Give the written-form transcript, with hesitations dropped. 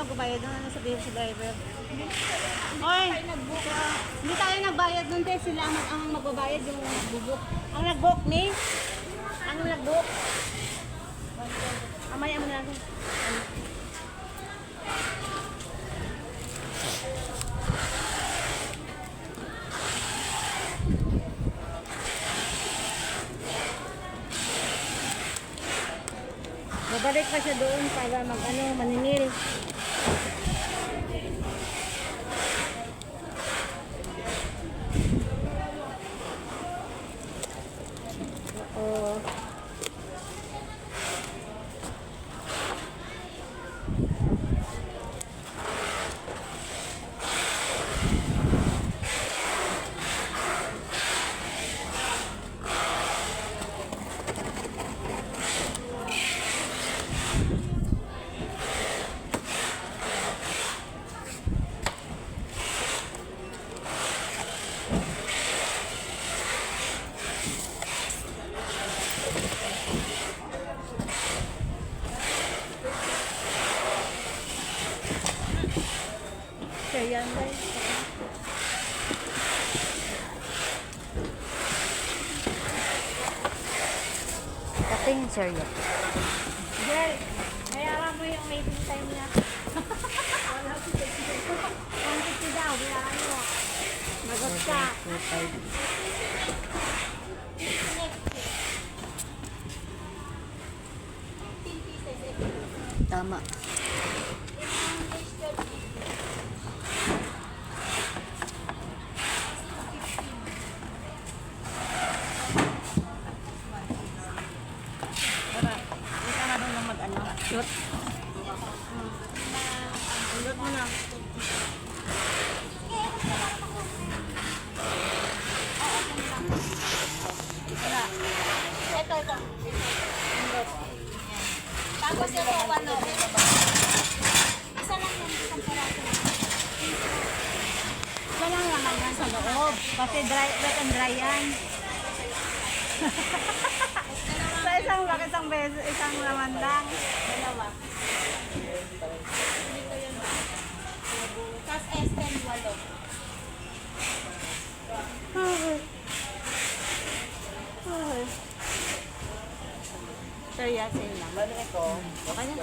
magbabayad doon. Ano sabihin si driver? Oy, hindi tayo nagbayad doon, te. Sila ang magbabayad, yung nagbubuk. Ang nag-book ni? Ang nag-book? Amaya mo na lang. Babalik pa siya doon para maninil. Oo. Kaya yan guys. Kating serious. Girl, bayaran mo yung waiting time niya. 150 daw, bayaran mo. Magot ka. Tama. Tara, hindi ka na doon na mag-ano. Shoot. Shoot mo na. Ito. Tapos ito, ano? Isa lang yan, isang peraso. Isa lang naman yan sa loob. Kasi wet and dry yan. Sa isang beses, isang naman lang. Dalawa. Tapos S10, 8. Sir, yasin lang. Okay na.